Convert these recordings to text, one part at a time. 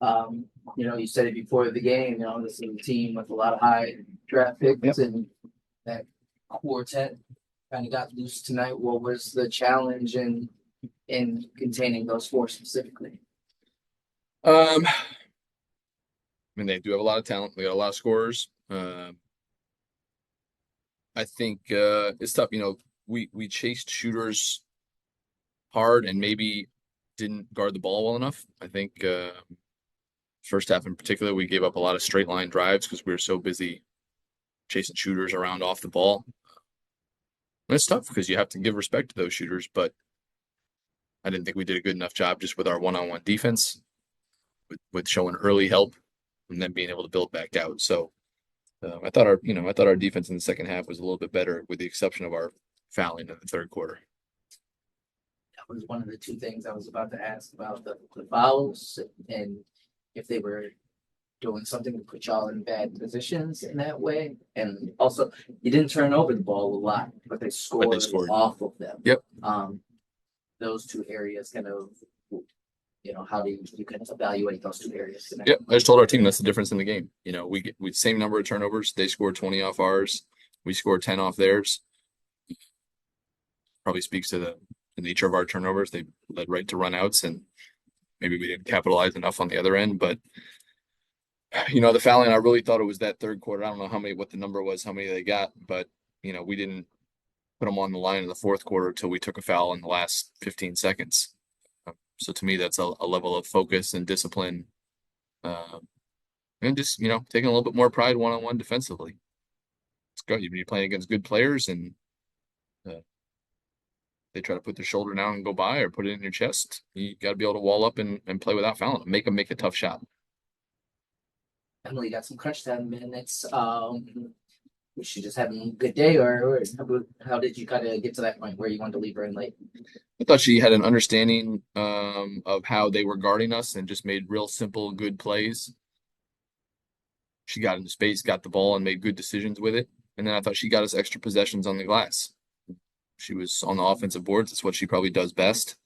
Um, you said it before the game, this is a team with a lot of high draft picks and that quartet kind of got loose tonight. What was the challenge in containing those four specifically? I mean, they do have a lot of talent. They got a lot of scorers. I think it's tough. We chased shooters hard and maybe didn't guard the ball well enough. I think first half in particular, we gave up a lot of straight line drives because we were so busy chasing shooters around off the ball. And it's tough because you have to give respect to those shooters, but I didn't think we did a good enough job just with our one-on-one defense, with showing early help and then being able to build back out. So I thought our defense in the second half was a little bit better, with the exception of our fouling in the third quarter. That was one of the two things I was about to ask about the fouls and if they were doing something to put y'all in bad positions in that way. And also, you didn't turn over the ball a lot, but they scored off of them. Yep. Those two areas kind of, how do you can evaluate those two areas tonight? Yep. I just told our team that's the difference in the game. We same number of turnovers. They scored 20 off ours. We scored 10 off theirs. Probably speaks to the nature of our turnovers. They led right to runouts, and maybe we didn't capitalize enough on the other end. But the fouling, I really thought it was that third quarter. I don't know what the number was, how many they got, but we didn't put them on the line in the fourth quarter until we took a foul in the last 15 seconds. So to me, that's a level of focus and discipline, and just taking a little bit more pride one-on-one defensively. It's good. You're playing against good players, and they try to put their shoulder down and go by, or put it in your chest. You got to be able to wall up and play without fouling them. Make them make a tough shot. Emily got some crunch time minutes. Was she just having a good day, or how did you kind of get to that point where you wanted to leave her in late? I thought she had an understanding of how they were guarding us and just made real simple, good plays. She got into space, got the ball, and made good decisions with it. And then I thought she got us extra possessions on the glass. She was on the offensive boards. That's what she probably does best.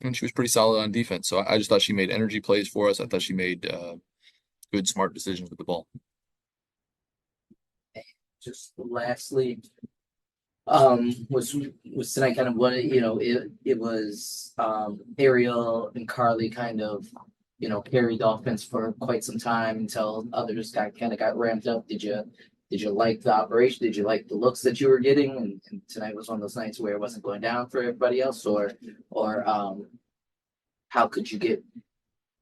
And she was pretty solid on defense. So I just thought she made energy plays for us. I thought she made good, smart decisions with the ball. Just lastly, was tonight kind of what it was Ariel and Carly kind of carried the offense for quite some time until others got ramped up. Did you like the operation? Did you like the looks that you were getting? And tonight was one of those nights where it wasn't going down for everybody else, or how could you get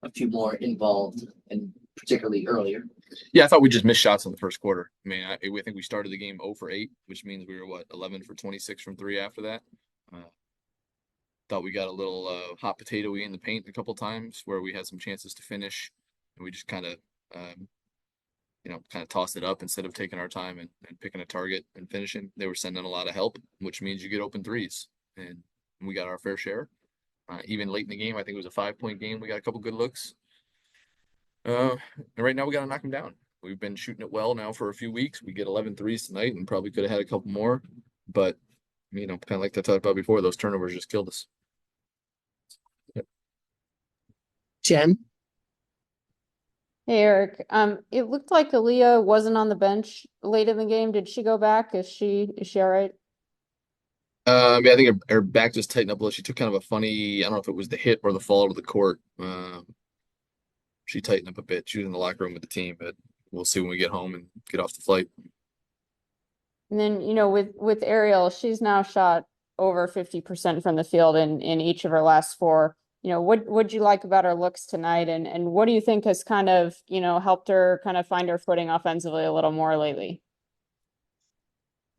a few more involved, and particularly earlier? Yeah, I thought we just missed shots in the first quarter. I mean, I think we started the game 0 for 8, which means we were 11 for 26 from 3 after that. Thought we got a little hot potato-y in the paint a couple times where we had some chances to finish, and we just kind of tossed it up instead of taking our time and picking a target and finishing. They were sending a lot of help, which means you get open threes, and we got our fair share. Even late in the game, I think it was a 5-point game. We got a couple good looks. And right now we got to knock them down. We've been shooting it well now for a few weeks. We get 11 threes tonight and probably could have had a couple more, but kind of like I talked about before, those turnovers just killed us. Yep. Jen? Hey, Eric. It looked like Aaliyah wasn't on the bench late in the game. Did she go back? Is she all right? Yeah, I think her back just tightened up a little. She took kind of a funny, I don't know if it was the hit or the fall to the court. She tightened up a bit. She was in the locker room with the team, but we'll see when we get home and get off the flight. And then, with Ariel, she's now shot over 50% from the field in each of her last 4. What'd you like about her looks tonight, and what do you think has kind of, helped her kind of find her footing offensively a little more lately?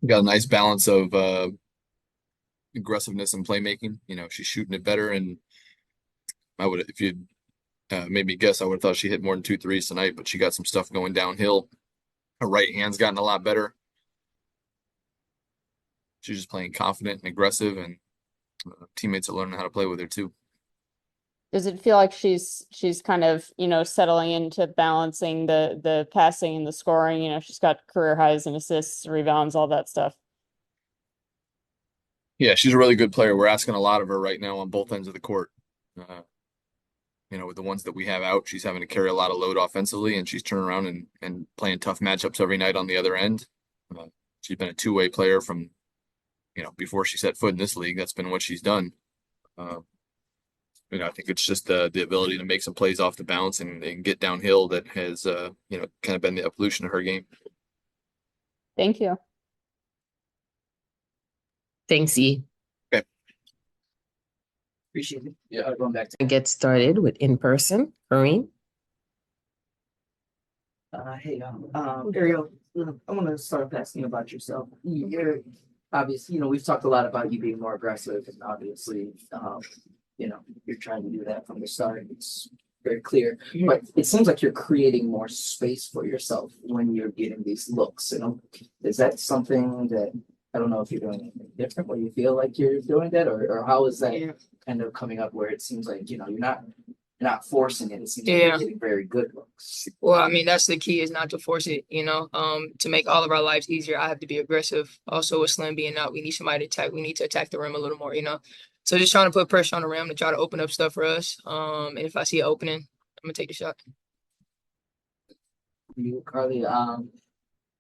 Got a nice balance of aggressiveness and playmaking. She's shooting it better, and if you'd made me guess, I would have thought she hit more than 2 threes tonight, but she got some stuff going downhill. Her right hand's gotten a lot better. She's just playing confident and aggressive, and teammates are learning how to play with her too. Does it feel like she's kind of, settling into balancing the passing and the scoring? She's got career highs in assists, rebounds, all that stuff. Yeah, she's a really good player. We're asking a lot of her right now on both ends of the court. Uh, with the ones that we have out, she's having to carry a lot of load offensively, and she's turning around and playing tough matchups every night on the other end. Uh, she's been a two-way player from, before she set foot in this league. That's been what she's done. Uh, I think it's just the ability to make some plays off the bounce and get downhill that has, kind of been the evolution of her game. Thank you. Thanks, E. Appreciate it. Yeah, going back to Get started with in person. Kareem. Hey, Ariel, I want to start off asking about yourself. You're obviously, we've talked a lot about you being more aggressive, and obviously, you're trying to do that from the start. It's very clear, but it seems like you're creating more space for yourself when you're getting these looks. Is that something that I don't know if you're doing anything different, where you feel like you're doing that, or how is that kind of coming up where it seems like you're not forcing it. It seems like you're getting very good looks. Well, I mean, that's the key is not to force it, to make all of our lives easier. I have to be aggressive. Also, with Slim being out, we need somebody to attack. We need to attack the rim a little more. So just trying to put pressure on the rim to try to open up stuff for us. And if I see an opening, I'm gonna take the shot. You, Carly,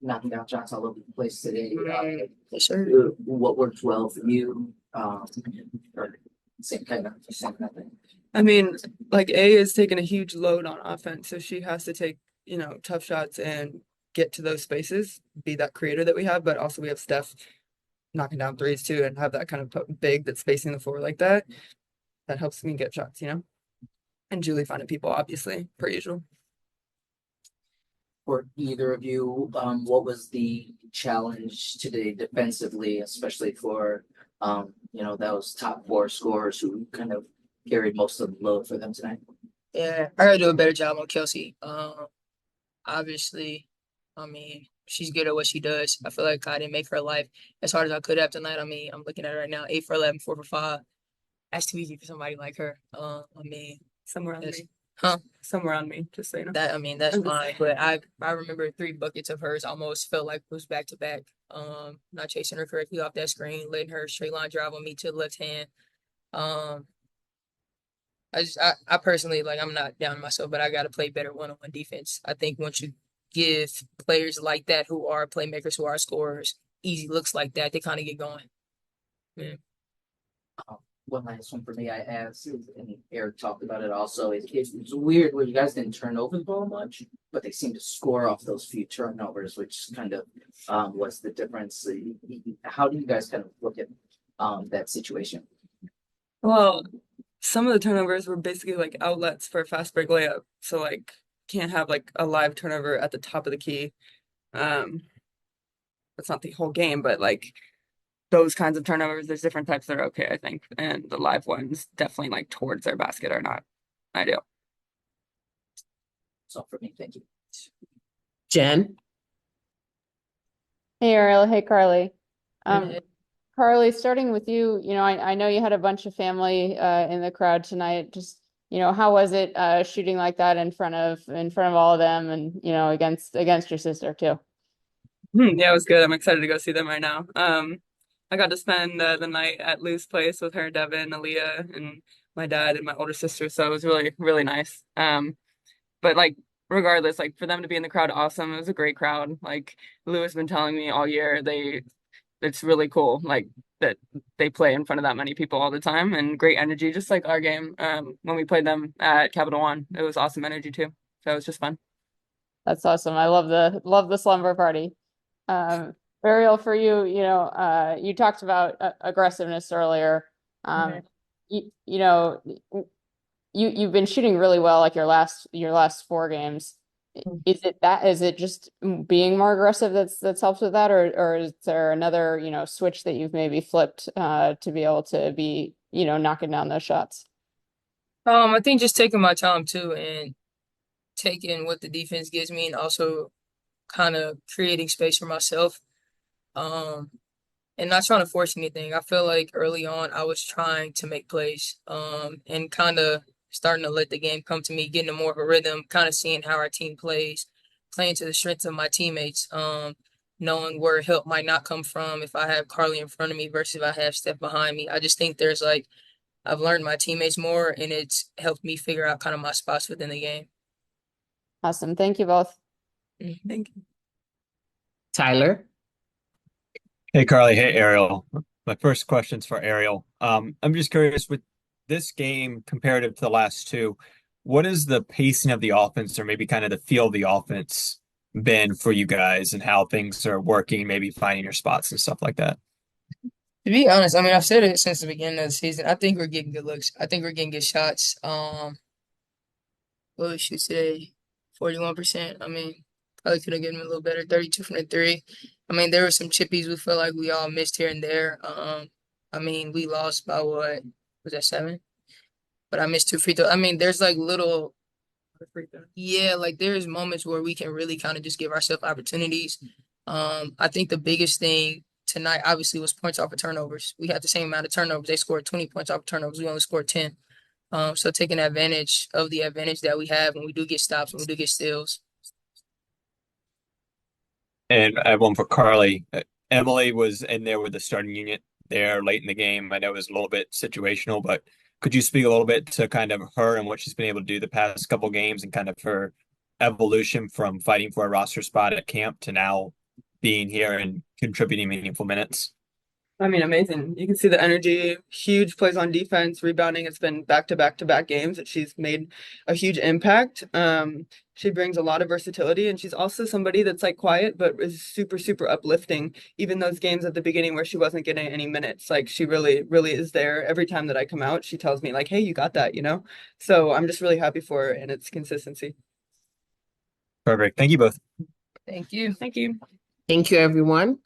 knocking down shots all over the place today. Yes, sir. What worked well for you? Or same kind of thing. I mean, like A is taking a huge load on offense, so she has to take, tough shots and get to those spaces, be that creator that we have, but also we have Steph knocking down threes too and have that kind of big that's spacing the floor like that. That helps me get shots, And Julie finding people, obviously, per usual. For either of you, what was the challenge today defensively, especially for those top four scorers who kind of carried most of the load for them tonight? Yeah, I gotta do a better job on Kelsey. Obviously, I mean, she's good at what she does. I feel like I didn't make her life as hard as I could have tonight. I mean, I'm looking at her right now, 8 for 11, 4 for 5. That's too easy for somebody like her. I mean, Somewhere on Yes. me. Huh? Somewhere on me, just so you know. That's fine. But I remember 3 buckets of hers almost felt like it was back to back. Not chasing her correctly off that screen, letting her straight line drive on me to the left hand. I personally, like, I'm not down on myself, but I got to play better one-on-one defense. I think once you give players like that who are playmakers, who are scorers, easy looks like that, they kind of get going. Yeah. One last one for me, I asked, and Eric talked about it also. It's weird where you guys didn't turn over the ball much, but they seem to score off those few turnovers, which kind of was the difference. How do you guys kind of look at that situation? Well, some of the turnovers were basically like outlets for a fast break layup. So like can't have like a live turnover at the top of the key. That's not the whole game, but like those kinds of turnovers, there's different types that are okay, I think. And the live ones definitely like towards their basket are not ideal. That's all for me. Thank you. Jen. Hey, Ariel. Hey, Carly. Hey. Carly, starting with you, I know you had a bunch of family in the crowd tonight. Just, how was it shooting like that in front of all of them and, against your sister too? Yeah, it was good. I'm excited to go see them right now. I got to spend the night at Lou's place with her, Devin, Aaliyah, and my dad and my older sister. So it was really, really nice. But like, regardless, like for them to be in the crowd, awesome. It was a great crowd. Like Lou has been telling me all year, it's really cool. Like that they play in front of that many people all the time and great energy, just like our game. When we played them at Capital One, it was awesome energy too. So it was just fun. That's awesome. I love the slumber party. Ariel, for you, you talked about aggressiveness earlier. You've been shooting really well, like your last 4 games. Is it just being more aggressive that's helped with that, or is there another, switch that you've maybe flipped to be able to be, knocking down those shots? I think just taking my time too and taking what the defense gives me and also kind of creating space for myself. And not trying to force anything. I feel like early on I was trying to make plays, and kind of starting to let the game come to me, getting more of a rhythm, kind of seeing how our team plays, playing to the strengths of my teammates. knowing where help might not come from if I have Carly in front of me versus if I have Steph behind me. I just think there's like I've learned my teammates more, and it's helped me figure out kind of my spots within the game. Awesome. Thank you both. Thank you. Tyler. Hey Carly, hey Ariel. My first question's for Ariel. I'm just curious with this game comparative to the last two, what is the pacing of the offense or maybe kind of the feel of the offense been for you guys and how things are working, maybe finding your spots and stuff like that? To be honest, I mean, I've said it since the beginning of the season. I think we're getting good looks. I think we're getting good shots. What we shoot today? 41%. I mean, probably could have given a little better. 32 from the three. I mean, there were some chippies we felt like we all missed here and there. I mean, we lost by what? Was that 7? But I missed 2 free throws. I mean, there's like little, yeah, like there's moments where we can really kind of just give ourselves opportunities. I think the biggest thing tonight obviously was points off of turnovers. We had the same amount of turnovers. They scored 20 points off of turnovers. We only scored 10. So taking advantage of the advantage that we have when we do get stops, when we do get steals. And I have one for Carly. Emily was in there with the starting unit there late in the game. I know it was a little bit situational, but could you speak a little bit to kind of her and what she's been able to do the past couple games and kind of her evolution from fighting for a roster spot at camp to now being here and contributing meaningful minutes? I mean, amazing. You can see the energy, huge plays on defense, rebounding. It's been back to back to back games that she's made a huge impact. She brings a lot of versatility, and she's also somebody that's like quiet, but is super, super uplifting. Even those games at the beginning where she wasn't getting any minutes, like she really, really is there. Every time that I come out, she tells me like, "Hey, you got that," you know? So I'm just really happy for her and its consistency. Perfect. Thank you both. Thank you. Thank you. Thank you, everyone.